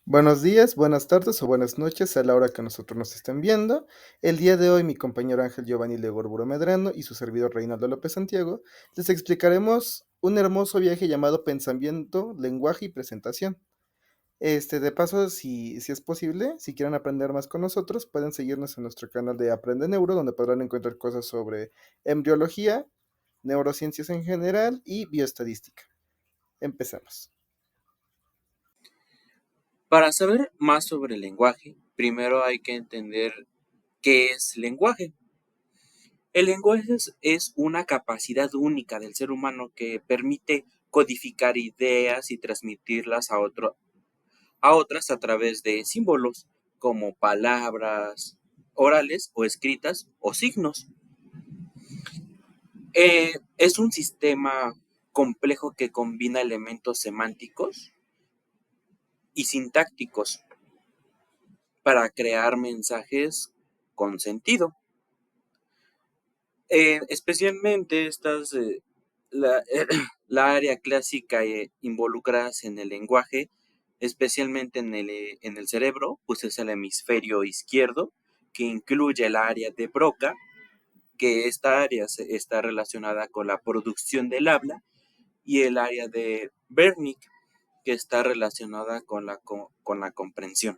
Buenos días, buenas tardes o buenas noches a la hora que nosotros nos estén viendo. El día de hoy mi compañero Ángel Giovanni Legorburo Medrano y su servidor Reinaldo López Santiago les explicaremos un hermoso viaje llamado Pensamiento, Lenguaje y Presentación. De paso, si es posible, si quieren aprender más con nosotros, pueden seguirnos en nuestro canal de Aprende Neuro, donde podrán encontrar cosas sobre embriología, neurociencias en general y bioestadística. Empecemos. Para saber más sobre el lenguaje, primero hay que entender qué es lenguaje. El lenguaje es una capacidad única del ser humano que permite codificar ideas y transmitirlas a otras a través de símbolos como palabras orales o escritas o signos. Es un sistema complejo que combina elementos semánticos y sintácticos para crear mensajes con sentido. Especialmente la, la área clásica involucradas en el lenguaje, especialmente en el cerebro, pues es el hemisferio izquierdo, que incluye el área de Broca, que esta área está relacionada con la producción del habla, y el área de Wernicke, que está relacionada con la comprensión.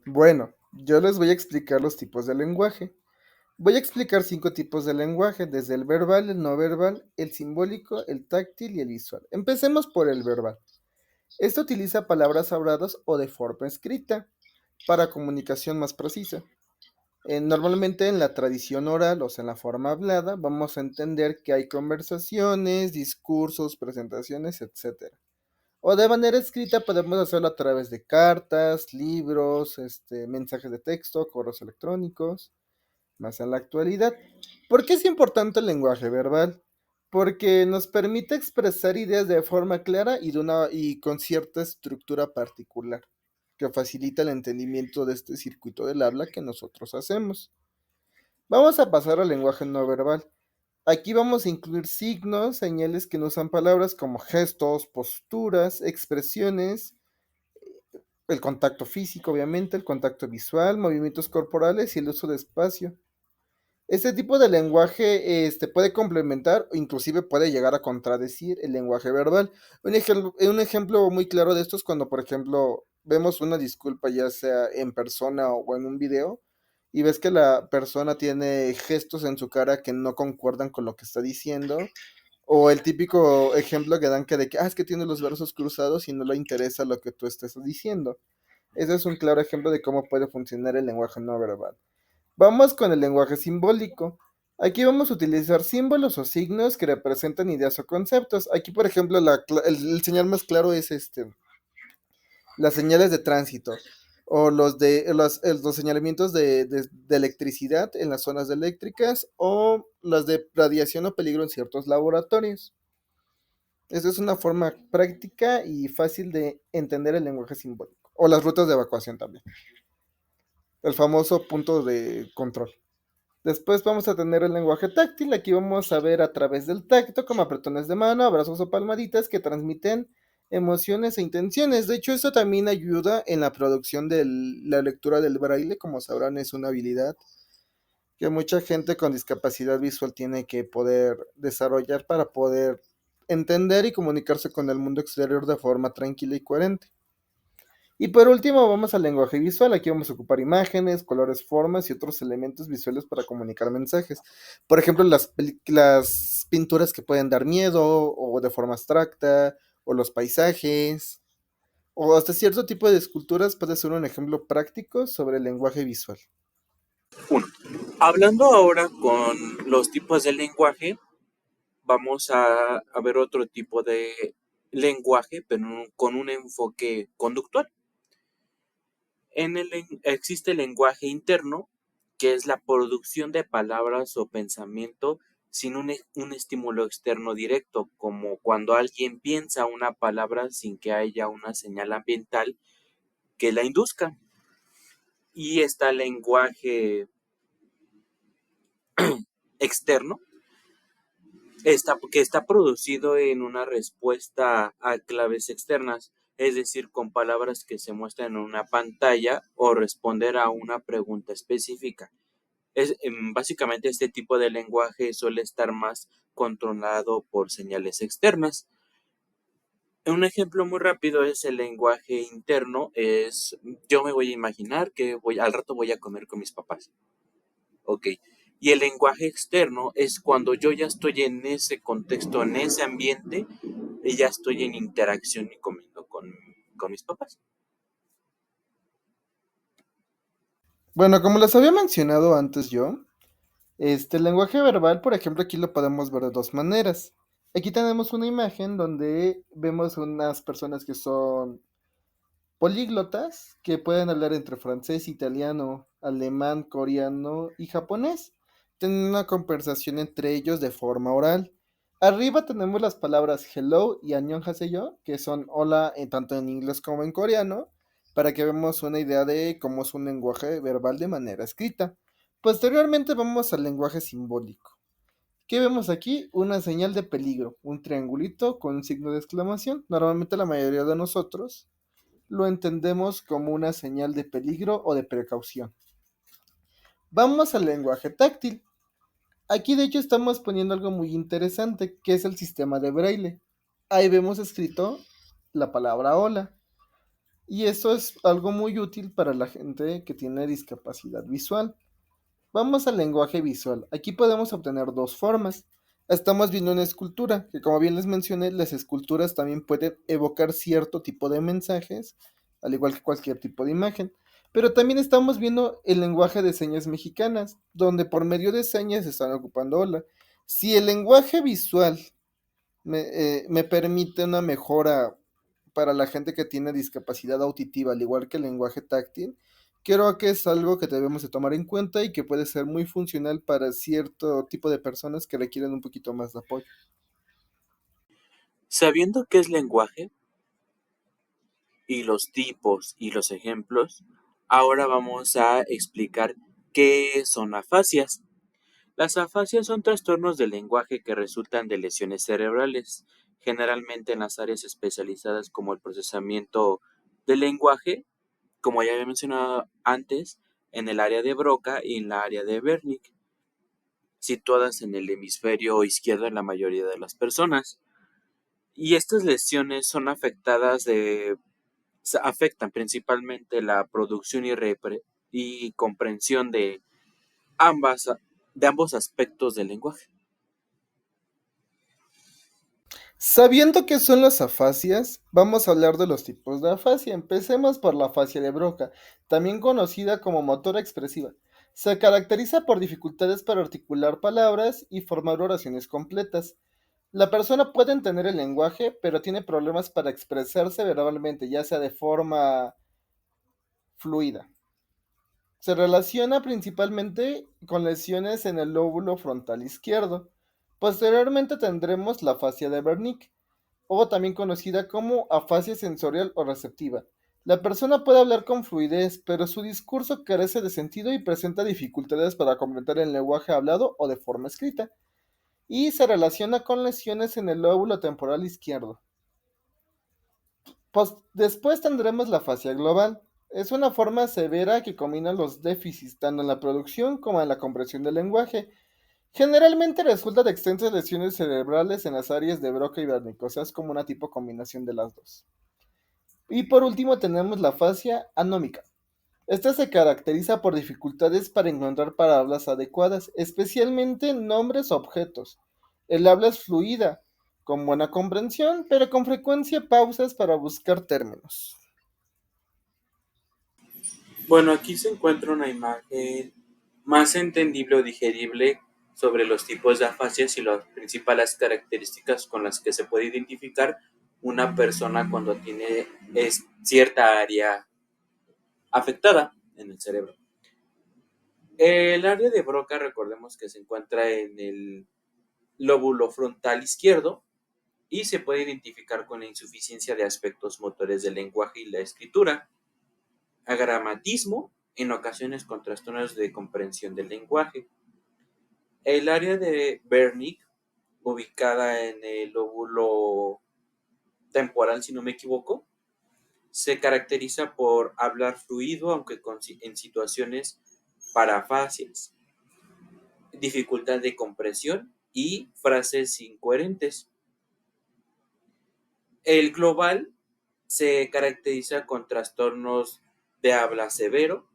Bueno, yo les voy a explicar los tipos de lenguaje. Voy a explicar 5 tipos de lenguaje, desde el verbal, el no verbal, el simbólico, el táctil y el visual. Empecemos por el verbal. Esto utiliza palabras habladas o de forma escrita para comunicación más precisa. Normalmente en la tradición oral, o sea, en la forma hablada, vamos a entender que hay conversaciones, discursos, presentaciones, etcétera. O de manera escrita podemos hacerlo a través de cartas, libros, mensajes de texto, correos electrónicos, más en la actualidad. ¿Por qué es importante el lenguaje verbal? Porque nos permite expresar ideas de forma clara y con cierta estructura particular, que facilita el entendimiento de este circuito del habla que nosotros hacemos. Vamos a pasar al lenguaje no verbal. Aquí vamos a incluir signos, señales que no usan palabras como gestos, posturas, expresiones, el contacto físico, obviamente, el contacto visual, movimientos corporales y el uso de espacio. Este tipo de lenguaje puede complementar o inclusive puede llegar a contradecir el lenguaje verbal. Un ejemplo muy claro de esto es cuando, por ejemplo, vemos una disculpa ya sea en persona o en un video y ves que la persona tiene gestos en su cara que no concuerdan con lo que está diciendo. O el típico ejemplo que dan que de que, es que tiene los brazos cruzados y no le interesa lo que tú estés diciendo. Ese es un claro ejemplo de cómo puede funcionar el lenguaje no verbal. Vamos con el lenguaje simbólico. Aquí vamos a utilizar símbolos o signos que representan ideas o conceptos. Aquí, por ejemplo, el señal más claro es las señales de tránsito o los señalamientos de electricidad en las zonas eléctricas o las de radiación o peligro en ciertos laboratorios. Esa es una forma práctica y fácil de entender el lenguaje simbólico. O las rutas de evacuación también. El famoso punto de control. Después vamos a tener el lenguaje táctil. Aquí vamos a ver a través del tacto como apretones de mano, abrazos o palmaditas que transmiten emociones e intenciones. De hecho, esto también ayuda en la producción de la lectura del braille. Como sabrán, es una habilidad que mucha gente con discapacidad visual tiene que poder desarrollar para poder entender y comunicarse con el mundo exterior de forma tranquila y coherente. Y por último vamos al lenguaje visual. Aquí vamos a ocupar imágenes, colores, formas y otros elementos visuales para comunicar mensajes. Por ejemplo, las pinturas que pueden dar miedo o de forma abstracta, o los paisajes, o hasta cierto tipo de esculturas puede ser un ejemplo práctico sobre el lenguaje visual. Uno. Hablando ahora con los tipos de lenguaje, vamos a ver otro tipo de lenguaje, pero con un enfoque conductual. Existe el lenguaje interno, que es la producción de palabras o pensamiento sin un estímulo externo directo, como cuando alguien piensa una palabra sin que haya una señal ambiental que la induzca. Y está el lenguaje externo, que está producido en una respuesta a claves externas, es decir, con palabras que se muestran en una pantalla o responder a una pregunta específica. Básicamente este tipo de lenguaje suele estar más controlado por señales externas. Un ejemplo muy rápido es el lenguaje interno, yo me voy a imaginar que al rato voy a comer con mis papás. Ok. Y el lenguaje externo es cuando yo ya estoy en ese contexto, en ese ambiente, y ya estoy en interacción y comiendo con mis papás. Bueno, como les había mencionado antes yo, el lenguaje verbal, por ejemplo, aquí lo podemos ver de dos maneras. Aquí tenemos una imagen donde vemos unas personas que son políglotas que pueden hablar entre francés, italiano, alemán, coreano y japonés. Tienen una conversación entre ellos de forma oral. Arriba tenemos las palabras hello y annyeonghaseyo, que son hola tanto en inglés como en coreano, para que veamos una idea de cómo es un lenguaje verbal de manera escrita. Posteriormente vamos al lenguaje simbólico. ¿Qué vemos aquí? Una señal de peligro, un triangulito con un signo de exclamación. Normalmente la mayoría de nosotros lo entendemos como una señal de peligro o de precaución. Vamos al lenguaje táctil. Aquí de hecho estamos poniendo algo muy interesante, que es el sistema de braille. Ahí vemos escrito la palabra hola. Y esto es algo muy útil para la gente que tiene discapacidad visual. Vamos al lenguaje visual. Aquí podemos obtener dos formas. Estamos viendo una escultura, que como bien les mencioné, las esculturas también pueden evocar cierto tipo de mensajes, al igual que cualquier tipo de imagen. Pero también estamos viendo el lenguaje de señas mexicanas, donde por medio de señas se están ocupando hola. Si el lenguaje visual me permite una mejora para la gente que tiene discapacidad auditiva, al igual que el lenguaje táctil, creo que es algo que debemos de tomar en cuenta y que puede ser muy funcional para cierto tipo de personas que requieren un poquito más de apoyo. Sabiendo qué es lenguaje y los tipos y los ejemplos, ahora vamos a explicar qué son afasias. Las afasias son trastornos del lenguaje que resultan de lesiones cerebrales, generalmente en las áreas especializadas como el procesamiento del lenguaje, como ya había mencionado antes, en el área de Broca y en la área de Wernicke, situadas en el hemisferio izquierdo en la mayoría de las personas. Y estas lesiones son afectan principalmente la producción y comprensión ambas, de ambos aspectos del lenguaje. Sabiendo qué son las afasias, vamos a hablar de los tipos de afasia. Empecemos por la afasia de Broca, también conocida como motora expresiva. Se caracteriza por dificultades para articular palabras y formar oraciones completas. La persona puede entender el lenguaje, pero tiene problemas para expresarse verbalmente, ya sea de forma fluida. Se relaciona principalmente con lesiones en el lóbulo frontal izquierdo. Posteriormente tendremos la afasia de Wernicke, o también conocida como afasia sensorial o receptiva. La persona puede hablar con fluidez, pero su discurso carece de sentido y presenta dificultades para comprender el lenguaje hablado o de forma escrita. Y se relaciona con lesiones en el lóbulo temporal izquierdo. Después tendremos la fascia global. Es una forma severa que combina los déficits tanto en la producción como en la comprensión del lenguaje. Generalmente resulta de extensas lesiones cerebrales en las áreas de Broca y Wernicke, o sea, es como una tipo combinación de las dos. Y por último tenemos la fascia anómica. Esta se caracteriza por dificultades para encontrar palabras adecuadas, especialmente nombres o objetos. El habla es fluida, con buena comprensión, pero con frecuencia pausas para buscar términos. Bueno, aquí se encuentra una imagen más entendible o digerible sobre los tipos de afasias y las principales características con las que se puede identificar una persona cuando tiene cierta área afectada en el cerebro. El área de Broca, recordemos que se encuentra en el lóbulo frontal izquierdo y se puede identificar con la insuficiencia de aspectos motores del lenguaje y la escritura, agramatismo, en ocasiones con trastornos de comprensión del lenguaje. El área de Wernicke ubicada en el lóbulo temporal, si no me equivoco. Se caracteriza por hablar fluido, aunque en situaciones parafasias, dificultad de compresión y frases incoherentes. El global se caracteriza con trastornos de habla severo,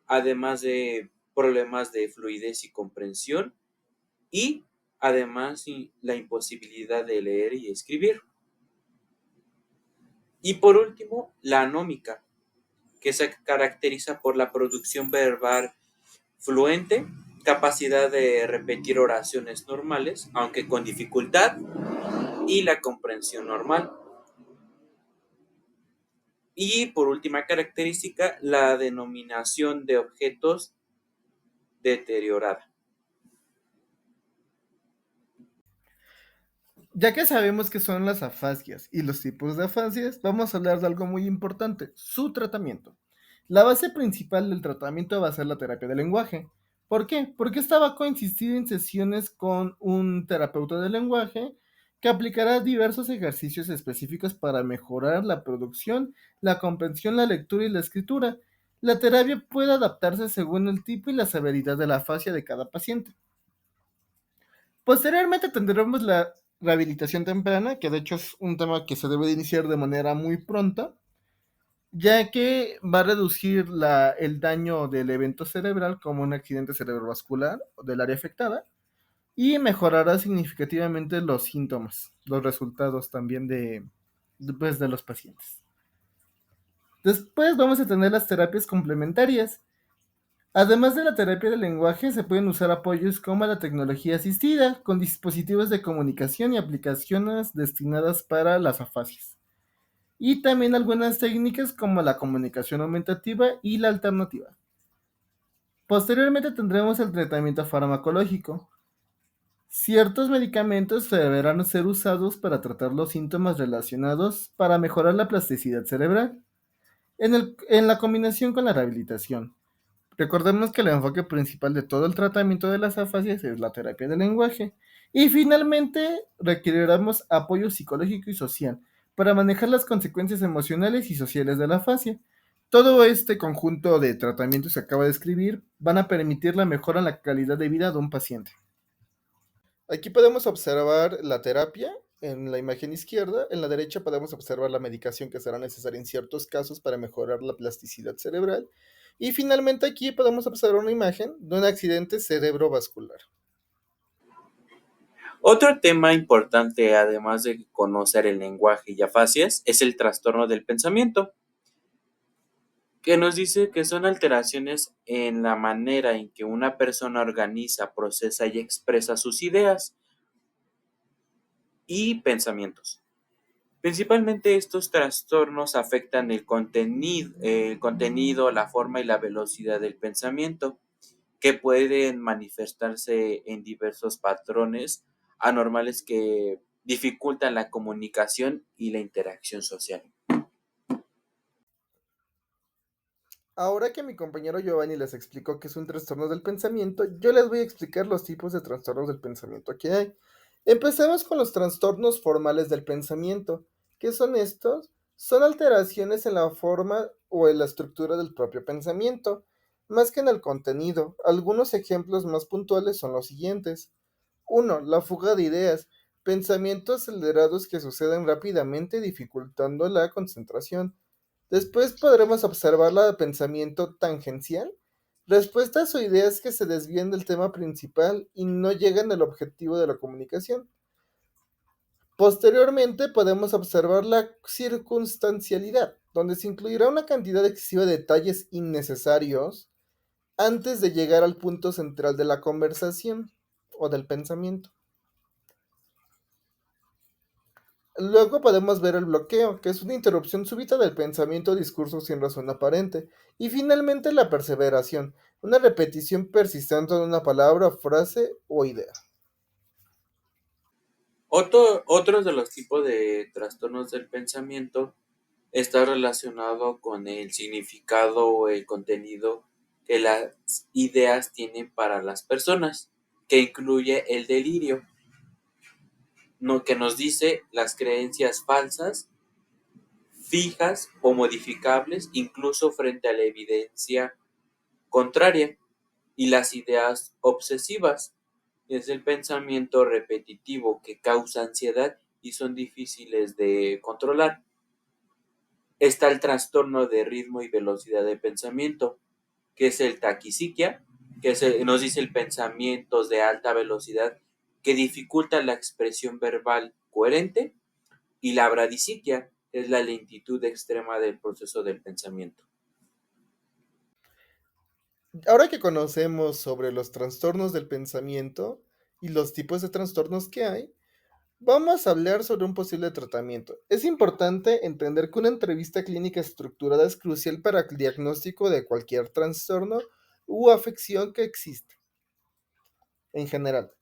además de problemas de fluidez y comprensión, y además la imposibilidad de leer y escribir. Y por último, la anómica, que se caracteriza por la producción verbal fluente, capacidad de repetir oraciones normales, aunque con dificultad, y la comprensión normal. Y por última característica, la denominación de objetos deteriorada. Ya que sabemos qué son las afasias y los tipos de afasias, vamos a hablar de algo muy importante, su tratamiento. La base principal del tratamiento va a ser la terapia del lenguaje. ¿Por qué? Porque esta va a coincidir en sesiones con un terapeuta del lenguaje que aplicará diversos ejercicios específicos para mejorar la producción, la comprensión, la lectura y la escritura. La terapia puede adaptarse según el tipo y la severidad de la afasia de cada paciente. Posteriormente tendremos la rehabilitación temprana, que de hecho es un tema que se debe de iniciar de manera muy pronta, ya que va a reducir el daño del evento cerebral como un accidente cerebrovascular del área afectada y mejorará significativamente los síntomas, los resultados también pues, de los pacientes. Después vamos a tener las terapias complementarias. Además de la terapia del lenguaje, se pueden usar apoyos como la tecnología asistida, con dispositivos de comunicación y aplicaciones destinadas para las afasias. Y también algunas técnicas como la comunicación aumentativa y la alternativa. Posteriormente tendremos el tratamiento farmacológico. Ciertos medicamentos deberán ser usados para tratar los síntomas relacionados para mejorar la plasticidad cerebral, en la combinación con la rehabilitación. Recordemos que el enfoque principal de todo el tratamiento de las afasias es la terapia del lenguaje. Y finalmente requeriremos apoyo psicológico y social para manejar las consecuencias emocionales y sociales de la afasia. Todo este conjunto de tratamientos que acabo de describir van a permitir la mejora en la calidad de vida de un paciente. Aquí podemos observar la terapia en la imagen izquierda. En la derecha podemos observar la medicación que será necesaria en ciertos casos para mejorar la plasticidad cerebral. Y finalmente aquí podemos observar una imagen de un accidente cerebrovascular. Otro tema importante, además de conocer el lenguaje y afasias, es el trastorno del pensamiento, que nos dice que son alteraciones en la manera en que una persona organiza, procesa y expresa sus ideas y pensamientos. Principalmente estos trastornos afectan el contenido, la forma y la velocidad del pensamiento, que pueden manifestarse en diversos patrones anormales que dificultan la comunicación y la interacción social. Ahora que mi compañero Giovanni les explicó que es un trastorno del pensamiento, yo les voy a explicar los tipos de trastornos del pensamiento que hay. Empecemos con los trastornos formales del pensamiento. ¿Qué son estos? Son alteraciones en la forma o en la estructura del propio pensamiento, más que en el contenido. Algunos ejemplos más puntuales son los siguientes. Uno, la fuga de ideas. Pensamientos acelerados que suceden rápidamente dificultando la concentración. Después podremos observar la de pensamiento tangencial, respuestas o ideas que se desvían del tema principal y no llegan al objetivo de la comunicación. Posteriormente podemos observar la circunstancialidad, donde se incluirá una cantidad excesiva de detalles innecesarios antes de llegar al punto central de la conversación o del pensamiento. Luego podemos ver el bloqueo, que es una interrupción súbita del pensamiento o discurso sin razón aparente. Y finalmente la perseveración, una repetición persistente de una palabra, frase o idea. Otro de los tipos de trastornos del pensamiento está relacionado con el significado o el contenido que las ideas tienen para las personas, que incluye el delirio. que nos dice las creencias falsas, fijas o modificables, incluso frente a la evidencia contraria, y las ideas obsesivas. Es el pensamiento repetitivo que causa ansiedad y son difíciles de controlar. Está el trastorno de ritmo y velocidad de pensamiento, que es el taquisiquia, que nos dice el pensamiento de alta velocidad que dificulta la expresión verbal coherente, y la bradisiquia es la lentitud extrema del proceso del pensamiento. Ahora que conocemos sobre los trastornos del pensamiento y los tipos de trastornos que hay, vamos a hablar sobre un posible tratamiento. Es importante entender que una entrevista clínica estructurada es crucial para el diagnóstico de cualquier trastorno u afección que existe en general.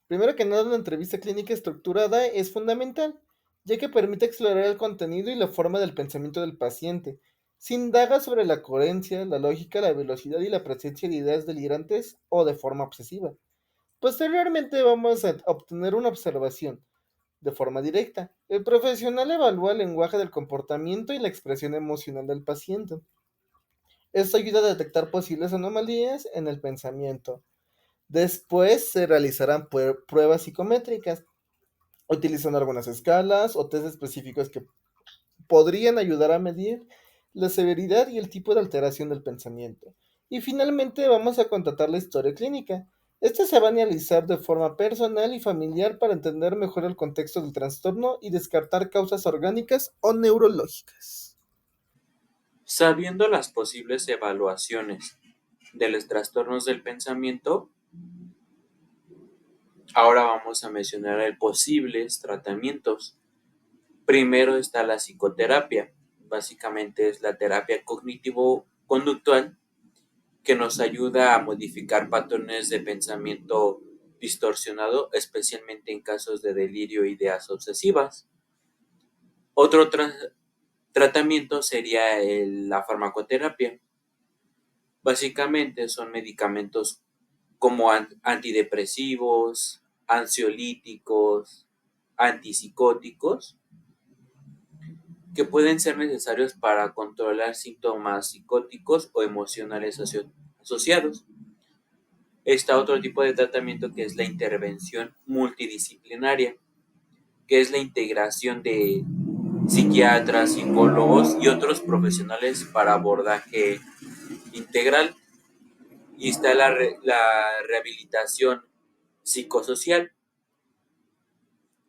Primero que nada, una entrevista clínica estructurada es fundamental, ya que permite explorar el contenido y la forma del pensamiento del paciente. Se indaga sobre la coherencia, la lógica, la velocidad y la presencia de ideas delirantes o de forma obsesiva. Posteriormente vamos a obtener una observación de forma directa. El profesional evalúa el lenguaje del comportamiento y la expresión emocional del paciente. Esto ayuda a detectar posibles anomalías en el pensamiento. Después se realizarán pruebas psicométricas, utilizando algunas escalas o test específicos que podrían ayudar a medir la severidad y el tipo de alteración del pensamiento. Y finalmente vamos a contratar la historia clínica. Esta se va a analizar de forma personal y familiar para entender mejor el contexto del trastorno y descartar causas orgánicas o neurológicas. Sabiendo las posibles evaluaciones de los trastornos del pensamiento, ahora vamos a mencionar posibles tratamientos. Primero está la psicoterapia. Básicamente es la terapia cognitivo-conductual que nos ayuda a modificar patrones de pensamiento distorsionado, especialmente en casos de delirio e ideas obsesivas. Otro tratamiento sería la farmacoterapia. Básicamente son medicamentos como antidepresivos, ansiolíticos, antipsicóticos, que pueden ser necesarios para controlar síntomas psicóticos o emocionales asociados. Está otro tipo de tratamiento que es la intervención multidisciplinaria, que es la integración de psiquiatras, psicólogos y otros profesionales para abordaje integral. Y está la rehabilitación psicosocial,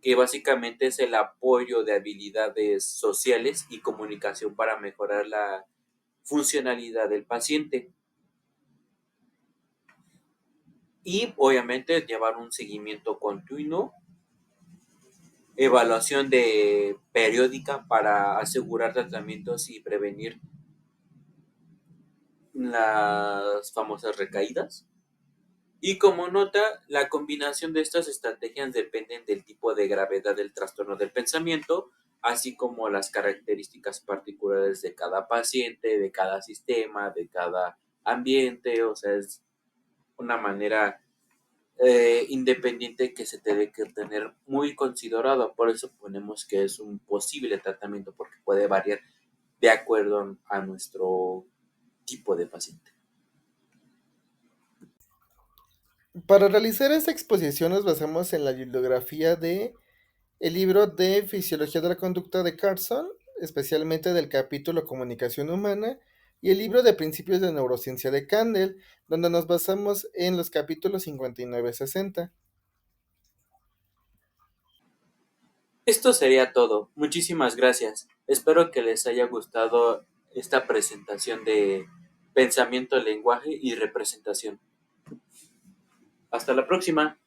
que básicamente es el apoyo de habilidades sociales y comunicación para mejorar la funcionalidad del paciente. Y obviamente llevar un seguimiento continuo, evaluación de periódica para asegurar tratamientos y prevenir las famosas recaídas. Y como nota, la combinación de estas estrategias dependen del tipo de gravedad del trastorno del pensamiento, así como las características particulares de cada paciente, de cada sistema, de cada ambiente. O sea, es una manera independiente que se debe que tener muy considerado. Por eso ponemos que es un posible tratamiento, porque puede variar de acuerdo a nuestro tipo de paciente. Para realizar esta exposición nos basamos en la bibliografía de el libro de Fisiología de la Conducta de Carson, especialmente del capítulo Comunicación Humana, y el libro de Principios de Neurociencia de Kandel, donde nos basamos en los capítulos 59-60. Esto sería todo. Muchísimas gracias. Espero que les haya gustado esta presentación de pensamiento, lenguaje y representación. Hasta la próxima.